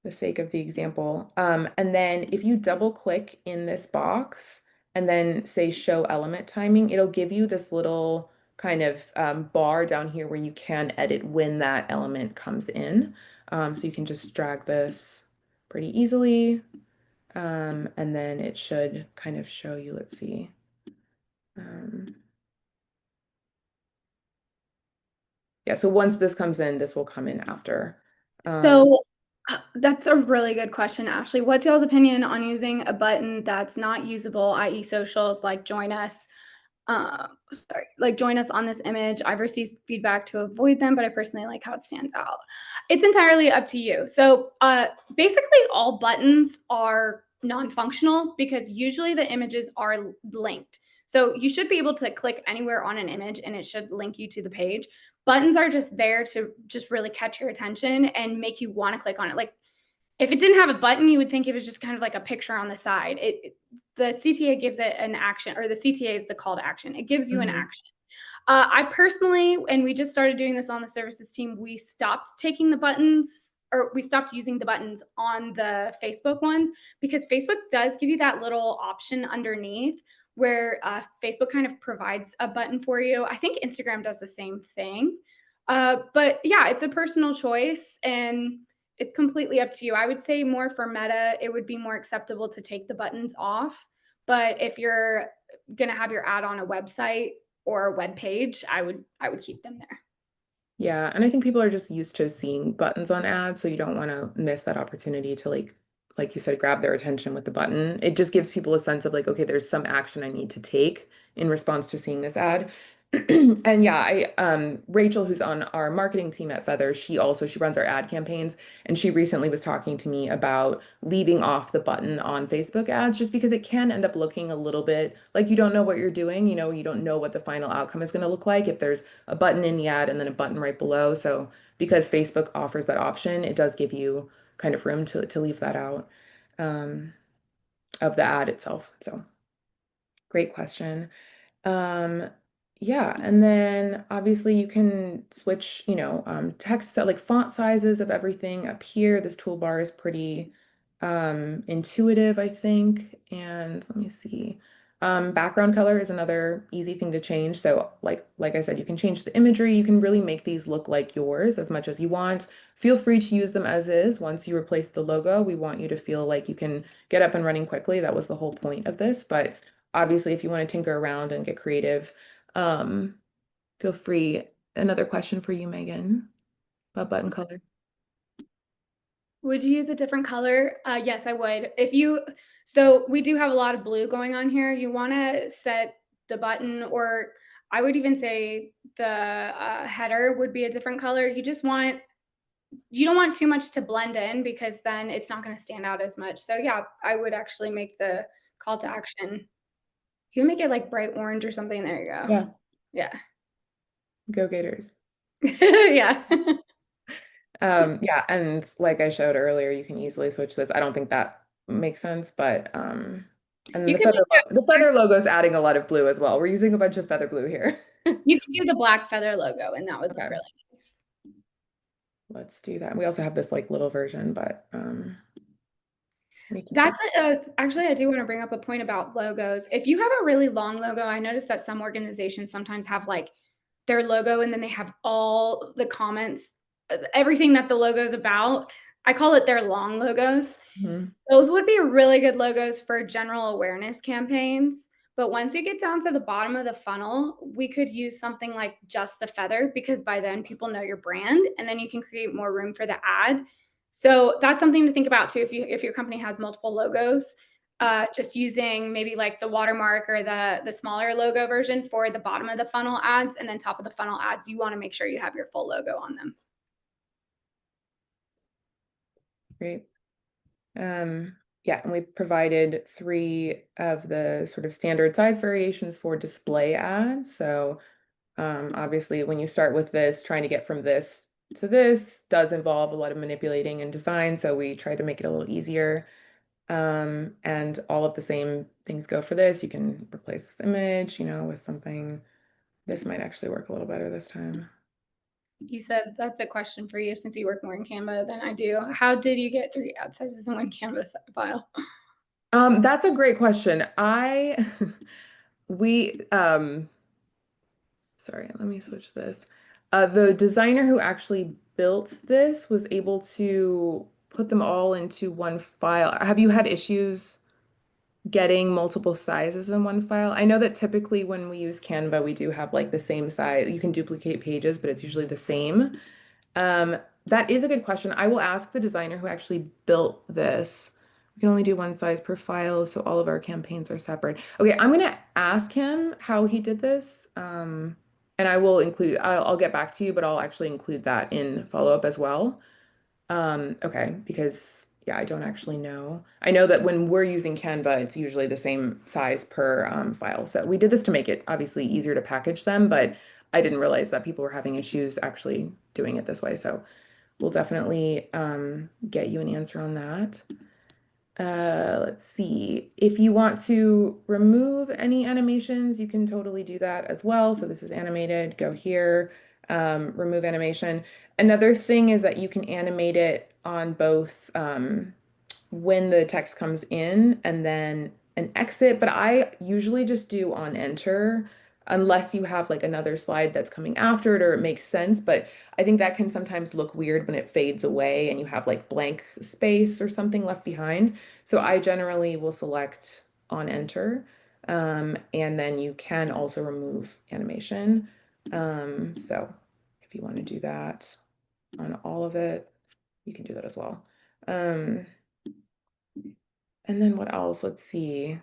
the sake of the example. And then if you double click in this box and then say show element timing, it'll give you this little kind of bar down here where you can edit when that element comes in. So you can just drag this pretty easily. And then it should kind of show you, let's see. Um, yeah, so once this comes in, this will come in after. Um, So that's a really good question, Ashley. What's y'all's opinion on using a button that's not usable, i.e., socials like join us? Sorry, like join us on this image. I've received feedback to avoid them, but I personally like how it stands out. It's entirely up to you. So basically, all buttons are non-functional because usually the images are linked. So you should be able to click anywhere on an image and it should link you to the page. Buttons are just there to just really catch your attention and make you want to click on it. Like if it didn't have a button, you would think it was just kind of like a picture on the side. The CTA gives it an action, or the CTA is the call to action. It gives you an mhm. action. I personally, and we just started doing this on the services team, we stopped taking the buttons or we stopped using the buttons on the Facebook ones because Facebook does give you that little option underneath where Facebook kind of provides a button for you. I think Instagram does the same thing. But yeah, it's a personal choice and it's completely up to you. I would say more for Meta, it would be more acceptable to take the buttons off. But if you're going to have your ad on a website or a web page, I would keep them there. Yeah, and I think people are just used to seeing buttons on ads, so you don't want to miss that opportunity to like you said, grab their attention with the button. It just gives people a sense of like, okay, there's some action I need to take in response to seeing this ad. And yeah, I Rachel, who's on our marketing team at Feather, she runs our ad campaigns, and she recently was talking to me about leaving off the button on Facebook ads just because it can end up looking a little bit like you don't know what you're doing, you don't know what the final outcome is going to look like if there's a button in the ad and then a button right below. So because Facebook offers that option, it does give you kind of room to leave that out um, of the ad itself. So great question. Um, yeah, and then obviously you can switch, text like font sizes of everything up here. This toolbar is pretty intuitive, I think. And let me see. Background color is another easy thing to change. So like I said, you can change the imagery. You can really make these look like yours as much as you want. Feel free to use them as is. Once you replace the logo, we want you to feel like you can get up and running quickly. That was the whole point of this, but obviously, if you want to tinker around and get creative, um, feel free. Another question for you, Megan, about button color. Would you use a different color? Yes, I would. So we do have a lot of blue going on here. You want to set the button, or I would even say the header would be a different color. You don't want too much to blend in because then it's not going to stand out as much. So yeah, I would actually make the call to action. You can make it like bright orange or something. There you go. Yeah, Yeah. go Gators. Yeah. Yeah, and like I showed earlier, you can easily switch this. I don't think that makes sense, but and then You can make the feather logo is adding a lot of blue as well. We're using a bunch of feather blue here. you could do the black feather logo and that would look Okay, really nice. let's do that. We also have this like little version, but we can do. Actually, I do want to bring up a point about logos. If you have a really long logo, I noticed that some organizations sometimes have like their logo and then they have all the comments, everything that the logo is about. I call it their long logos. Mhm. Those would be really good logos for general awareness campaigns. But once you get down to the bottom of the funnel, we could use something like just the feather because by then people know your brand and then you can create more room for the ad. So that's something to think about too if your company has multiple logos. just using maybe like the watermark or the smaller logo version for the bottom of the funnel ads, and then top of the funnel ads, you want to make sure you have your full logo on them. Great. Yeah, and we provided three of the sort of standard size variations for display ads. So obviously, when you start with this, trying to get from this to this does involve a lot of manipulating and design. So we try to make it a little easier. And all of the same things go for this. You can replace this image, with something. This might actually work a little better this time. You said that's a question for you since you work more in Canva than I do. How did you get three ad sizes in one Canva file? That's a great question. We, sorry, let me switch this. The designer who actually built this was able to put them all into one file. Have you had issues getting multiple sizes in one file? I know that typically when we use Canva, we do have like the same size. You can duplicate pages, but it's usually the same. Um, that is a good question. I will ask the designer who actually built this. We can only do one size per file, so all of our campaigns are separate. Okay, I'm gonna ask him how he did this. And I will include, I'll get back to you, but I'll actually include that in follow-up as well. Okay, because yeah, I don't actually know. I know that when we're using Canva, it's usually the same size per file. So we did this to make it obviously easier to package them, but I didn't realize that people were having issues actually doing it this way. So we'll definitely get you an answer on that. Let's see. If you want to remove any animations, you can totally do that as well. So this is animated, go here, remove animation. Another thing is that you can animate it on both when the text comes in and then an exit, but I usually just do on enter unless you have like another slide that's coming after it or it makes sense. But I think that can sometimes look weird when it fades away and you have like blank space or something left behind. So I generally will select on enter. And then you can also remove animation. So if you want to do that on all of it, you can do that as well. Um, and then what else? Let's see.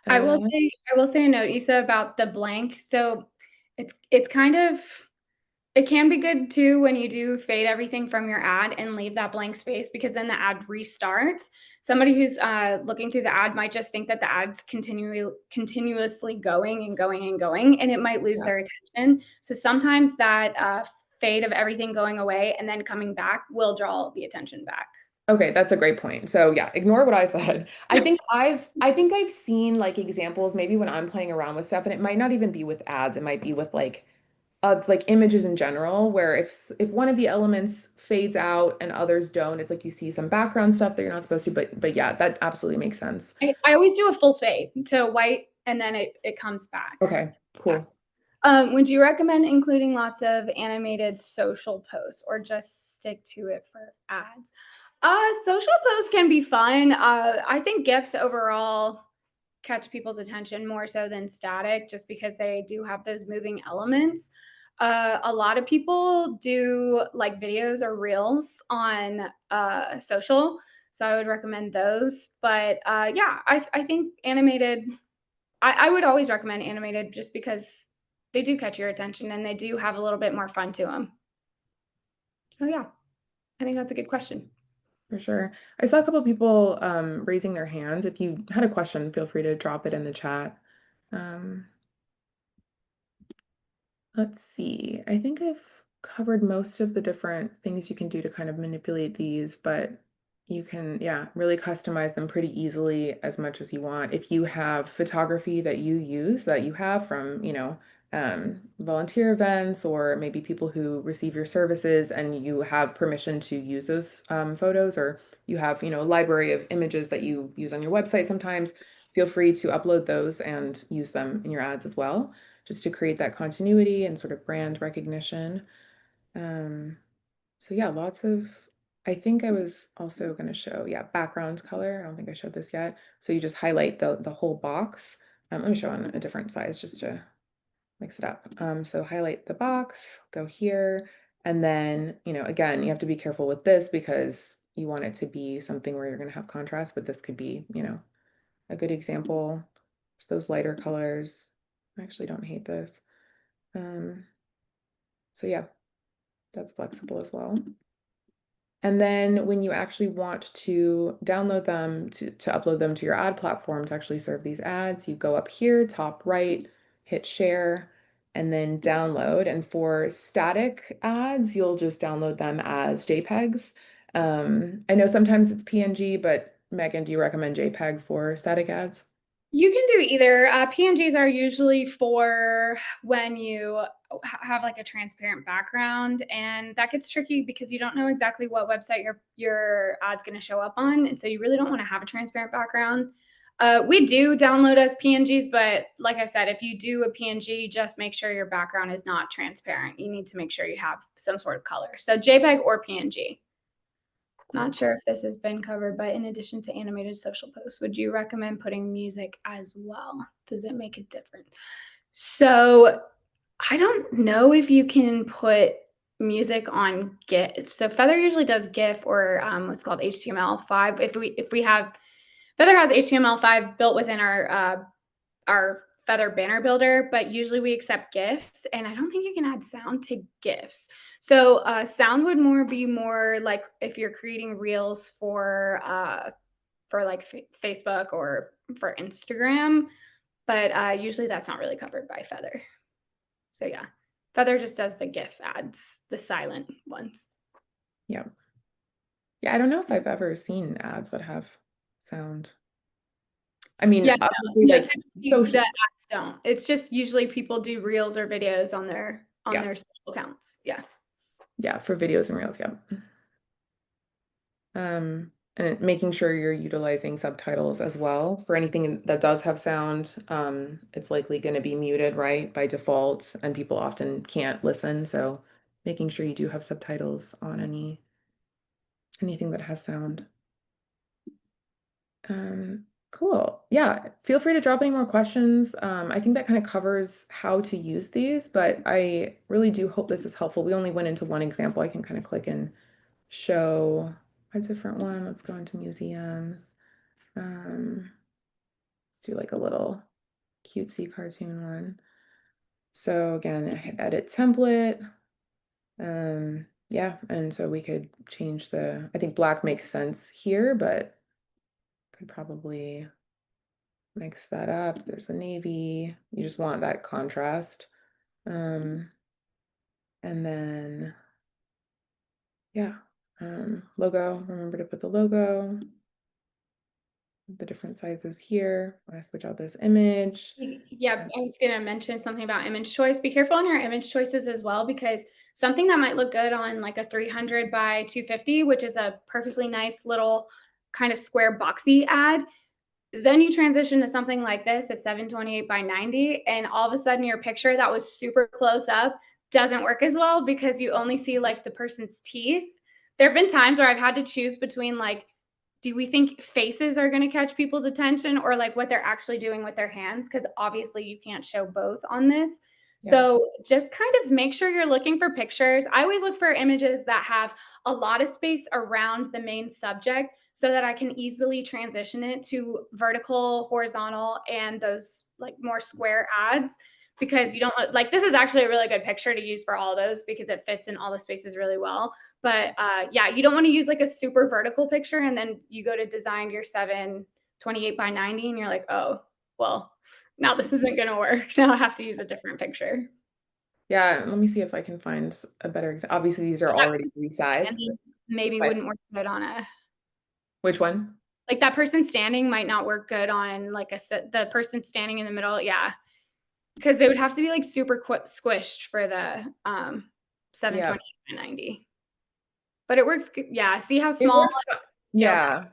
Uh, I will say a note you said about the blank. So it's kind of it can be good too when you do fade everything from your ad and leave that blank space because then the ad restarts. Somebody who's looking through the ad might just think that the ad's continuously going and going and going, and it might lose yeah. their attention. So sometimes that fade of everything going away and then coming back will draw the attention back. Okay, that's a great point. So yeah, ignore what I said. I think I've seen like examples maybe when I'm playing around with stuff, and it might not even be with ads, it might be with like images in general, where if one of the elements fades out and others don't, it's like you see some background stuff that you're not supposed to, but yeah, that absolutely makes sense. I always do a full fade to white and then it comes back. Okay, Yeah. cool. Would you recommend including lots of animated social posts or just stick to it for ads? Social posts can be fun. I think GIFs overall catch people's attention more so than static just because they do have those moving elements. A lot of people do like videos or reels on social. So I would recommend those. But yeah, I think animated I would always recommend animated just because they do catch your attention and they do have a little bit more fun to them. So yeah, I think that's a good question. For sure. I saw a couple people raising their hands. If you had a question, feel free to drop it in the chat. Um, Let's see. I think I've covered most of the different things you can do to kind of manipulate these, but you can, yeah, really customize them pretty easily as much as you want. If you have photography that you use that you have from, volunteer events or maybe people who receive your services and you have permission to use those photos, or you have, a library of images that you use on your website sometimes, feel free to upload those and use them in your ads as well, just to create that continuity and sort of brand recognition. Um, so yeah, I think I was also going to show, yeah, background color. I don't think I showed this yet. So you just highlight the whole box. Let me show on a different size just to mix it up. So highlight the box, go here, and then, again, you have to be careful with this because you want it to be something where you're going to have contrast, but this could be, a good example. Just those lighter colors. I actually don't hate this. So yeah, that's flexible as well. And then when you actually want to download them to upload them to your ad platform to actually serve these ads, you go up here, top right, hit share, and then download. And for static ads, you'll just download them as JPEGs. I know sometimes it's PNG, but Megan, do you recommend JPEG for static ads? You can do either. PNGs are usually for when you have like a transparent background, and that gets tricky because you don't know exactly what website your ad's going to show up on, and so you really don't want to have a transparent background. We do download as PNGs, but like I said, if you do a PNG, just make sure your background is not transparent. You need to make sure you have some sort of color. So JPEG or PNG. Cool. Not sure if this has been covered, but in addition to animated social posts, would you recommend putting music as well? Does it make a difference? So I don't know if you can put music on GIF. So Feather usually does GIF or what's called HTML5. If we have Feather has HTML5 built within our Feather banner builder, but usually we accept GIFs, and I don't think you can add sound to GIFs. So sound would be more like if you're creating reels for like Facebook or for Instagram, but usually that's not really covered by Feather. So yeah, Feather just does the GIF ads, the silent ones. Yeah. Yeah, I don't know if I've ever seen ads that have sound. I mean, Yeah, obviously, no, like typically the social. ads don't. It's just usually people do reels or videos on Yeah, their social accounts. Yeah. yeah, for videos and reels, yeah. And making sure you're utilizing subtitles as well for anything that does have sound. It's likely going to be muted, right, by default, and people often can't listen. So making sure you do have subtitles on anything that has sound. Cool. Yeah, feel free to drop any more questions. I think that kind of covers how to use these, but I really do hope this is helpful. We only went into one example. I can kind of click and show a different one. Let's go into museums. Let's do like a little cutesy cartoon one. So again, I hit edit template. Yeah, and so we could change I think black makes sense here, but could probably mix that up. There's a navy. You just want that contrast. Um, and then, yeah, logo. Remember to put the logo, the different sizes here. I switch out this image. Yeah, I was gonna mention something about image choice. Be careful on your image choices as well, because something that might look good on like a 300 by 250, which is a perfectly nice little kind of square boxy ad, then you transition to something like this at 728 by 90, and all of a sudden your picture that was super close up doesn't work as well because you only see like the person's teeth. There have been times where I've had to choose between like, do we think faces are going to catch people's attention or like what they're actually doing with their hands? Because obviously you can't show both on this. Yeah, So just kind of make sure you're looking for pictures. I always look for images that have a lot of space around the main subject so that I can easily transition it to vertical, horizontal, and those like more square ads, because you don't like this is actually a really good picture to use for all those because it fits in all the spaces really well. But yeah, you don't want to use like a super vertical picture and then you go to design your 728 by 90 and you're like, oh, well, now this isn't going to work. Now I have to use a different picture. yeah. Let me see if I can find a better example. Obviously, these are So that already resized. standing maybe But wouldn't work good on a which one? like that person standing might not work good on like the person standing in the middle. Yeah, because they would have to be like super squished for the 720 Yeah, by 90. But it works. Yeah, see how it small? works. Yeah, okay.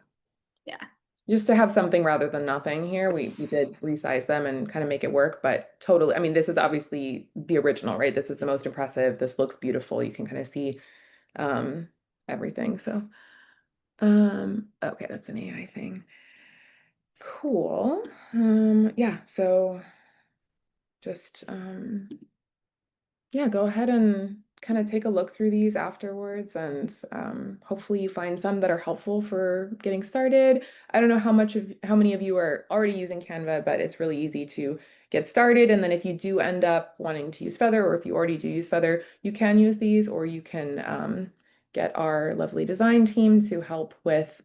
Yeah, Yeah. just to have something rather than nothing here, we did resize them and kind of make it work, but totally, I mean, this is obviously the original, right? This is the most impressive. This looks beautiful. You can kind of see um everything. So, okay, that's an AI thing. Cool. Yeah, so just yeah, go ahead and kind of take a look through these afterwards, and hopefully you find some that are helpful for getting started. I don't know how many of you are already using Canva, but it's really easy to get started. And then if you do end up wanting to use Feathr, or if you already do use Feathr, you can use these, or you can get our lovely design team to help with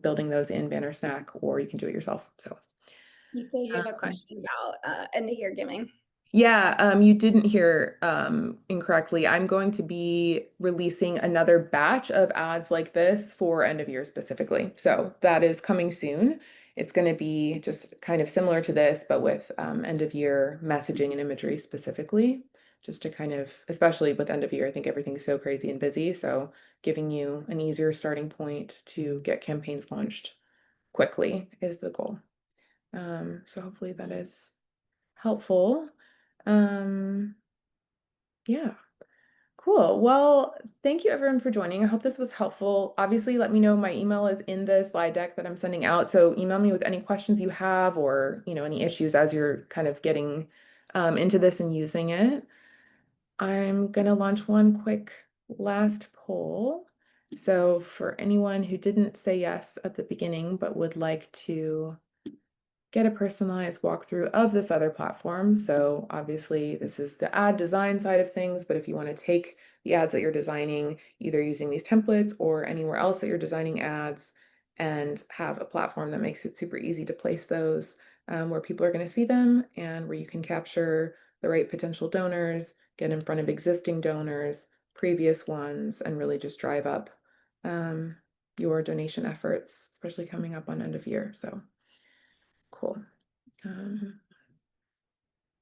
building those in Banner Snack, or you can do it yourself. So. You say you have a um, question about end of year giving. Yeah, you didn't hear incorrectly. I'm going to be releasing another batch of ads like this for end of year specifically. So that is coming soon. It's going to be just kind of similar to this, but with end of year messaging and imagery specifically, just to kind of, especially with end of year, I think everything's so crazy and busy. So giving you an easier starting point to get campaigns launched quickly is the goal. So hopefully that is helpful. Um, yeah, cool. Well, thank you everyone for joining. I hope this was helpful. Obviously, let me know. My email is in the slide deck that I'm sending out. So email me with any questions you have, or, any issues as you're kind of getting into this and using it. I'm gonna launch one quick last poll. So for anyone who didn't say yes at the beginning, but would like to get a personalized walkthrough of the Feathr platform. So obviously this is the ad design side of things, but if you want to take the ads that you're designing, either using these templates or anywhere else that you're designing ads, and have a platform that makes it super easy to place those where people are going to see them, and where you can capture the right potential donors, get in front of existing donors, previous ones, and really just drive up your donation efforts, especially coming up on end of year. So cool. Um,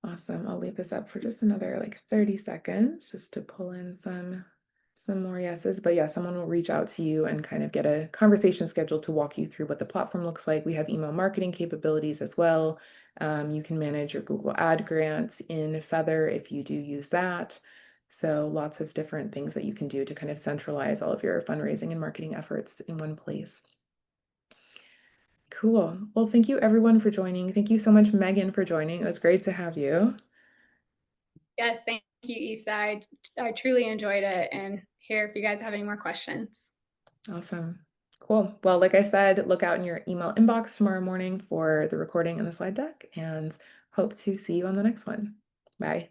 awesome. I'll leave this up for just another like 30 seconds just to pull in some more yeses. But yeah, someone will reach out to you and kind of get a conversation scheduled to walk you through what the platform looks like. We have email marketing capabilities as well. You can manage your Google ad grants in Feathr if you do use that. So lots of different things that you can do to kind of centralize all of your fundraising and marketing efforts in one place. Cool. Well, thank you everyone for joining. Thank you so much, Megan, for joining. It was great to have you. Yes, thank you, Issa. I truly enjoyed it, and here if you guys have any more questions. Awesome. Cool. Well, like I said, look out in your email inbox tomorrow morning for the recording and the slide deck, and hope to see you on the next one. Bye.